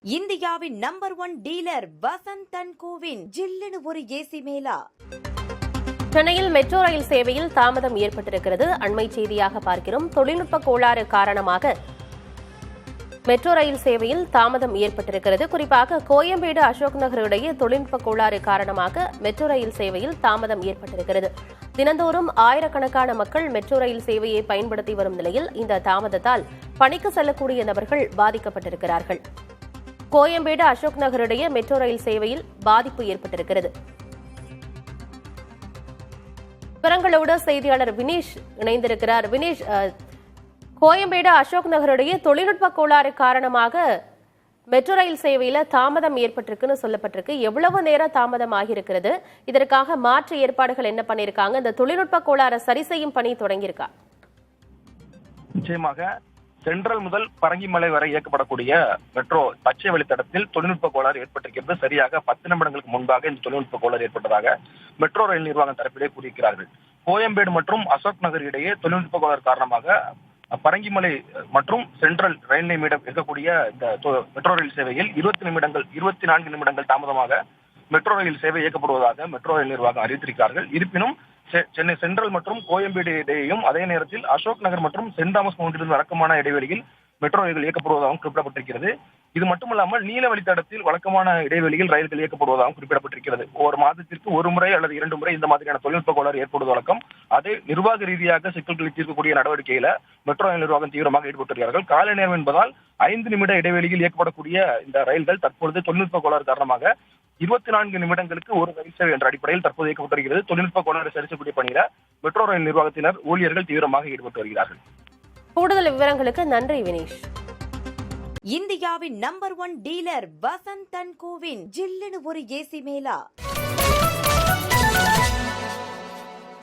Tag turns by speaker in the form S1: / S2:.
S1: இந்தியாவின் number 1 dealer Vasanth and CoWIN ஜில்லுன்னு ஒரு ஏசி மேலா.
S2: சென்னையில் மெட்ரோ ரயில் சேவையில் தாமதம் ஏற்பட்டிருக்கிறது. அண்மை செய்தியாக பார்க்கிறோம். தொழில்நுட்ப கோளாறு காரணமாக மெட்ரோ ரயில் சேவையில் தாமதம் ஏற்பட்டிருக்கிறது. குறிப்பாக கோயம்பேடு அசோக் நகர் இடையே தொழில்நுட்ப கோளாறு காரணமாக மெட்ரோ ரயில் சேவையில் தாமதம் ஏற்பட்டிருக்கிறது. தினந்தோறும் ஆயிரக்கணக்கான மக்கள் மெட்ரோ ரயில் சேவையை பயன்படுத்தி வரும் நிலையில் இந்த தாமதத்தால் பணிக்கு செல்லக்கூடிய நபர்கள் பாதிக்கப்பட்டிருக்கிறார்கள். கோயம்பேடு அசோக் நகர் இடையே மெட்ரோ ரயில் சேவையில் பாதிப்பு ஏற்பட்டிருக்கிறது. விவரங்களோடு செய்தியாளர் வினேஷ் இணைந்திருக்கிறார். வினேஷ், கோயம்பேடு அசோக் நகர் இடையே தொழில்நுட்ப கோளாறு காரணமாக மெட்ரோ ரயில் சேவையில தாமதம் ஏற்பட்டிருக்குன்னு சொல்லப்பட்டிருக்கு. எவ்வளவு நேரம் தாமதம் ஆகியிருக்கிறது? இதற்காக மாற்று ஏற்பாடுகள் என்ன பண்ணிருக்காங்க? இந்த தொழில்நுட்ப கோளாறு சரி செய்யும் பணி தொடங்கியிருக்கா?
S3: நிச்சயமாக சென்ட்ரல் முதல் பரங்கிமலை வரை இயக்கப்படக்கூடிய மெட்ரோ பச்சை வழித்தடத்தில் தொழில்நுட்ப கோளாறு ஏற்பட்டிருக்கிறது. சரியாக 10 நிமிடங்களுக்கு முன்பாக இந்த தொழில்நுட்ப கோளாறு ஏற்பட்டதாக மெட்ரோ ரயில் நிர்வாகம் தரப்பிலே கூறியிருக்கிறார்கள். கோயம்பேடு மற்றும் அசோக் நகர் இடையே தொழில்நுட்ப கோளாறு காரணமாக பரங்கிமலை மற்றும் சென்ட்ரல் ரயில் நிலையமிடம் இருக்கக்கூடிய இந்த மெட்ரோ ரயில் சேவையில் 24 நிமிடங்கள் தாமதமாக மெட்ரோ ரயில் சேவை இயக்கப்படுவதாக மெட்ரோ ரயில் நிர்வாகம் அறிவித்திருக்கிறார்கள். இருப்பினும் சென்னை சென்ட்ரல் மற்றும் கோயம்பேடு இடையேயும் அதே நேரத்தில் அசோக் நகர் மற்றும் சென்ட் தாமஸ் மவுண்டிலிருந்து வழக்கமான இடைவெளியில் மெட்ரோ ரயில்கள் இயக்கப்படுவதாகவும் குறிப்பிடப்பட்டிருக்கிறது. இது மட்டுமல்லாமல் நீல வழித்தடத்தில் வழக்கமான இடைவெளியில் ரயில்கள் இயக்கப்படுவதாகவும் குறிப்பிடப்பட்டிருக்கிறது. ஒரு மாதத்திற்கு ஒரு முறை அல்லது 2 முறை இந்த மாதிரியான தொழில்நுட்ப கோளாறு ஏற்படுவது வழக்கம். அதே நிர்வாக ரீதியாக சிக்கல்களை தீர்க்கக்கூடிய நடவடிக்கையில மெட்ரோ ரயில் நிர்வாகம் தீவிரமாக ஈடுபட்டிருக்கிறார்கள். காலை நேரம் என்பதால் 5 நிமிட இடைவெளியில் இயக்கப்படக்கூடிய இந்த ரயில்கள் தற்பொழுது தொழில்நுட்ப கோளாறு காரணமாக 24 நிமிடங்களுக்கு ஒரு ரயில் சேவை என்ற அடிப்படையில் தற்போது இயக்கப்பட்டு வருகிறது. தொழில்நுட்ப கோளாறு சரி செய்யக்கூடிய பணியில மெட்ரோ ரயில் நிர்வாகத்தினர் ஊழியர்கள் தீவிரமாக ஈடுபட்டு வருகிறார்கள்.
S2: கூடுதல் விவரங்களுக்கு நன்றி வினேஷ்.
S1: இந்தியாவின் number 1 dealer Vasanth and CoWIN ஜில்லுன்னு ஒரு ஏசி மேலா.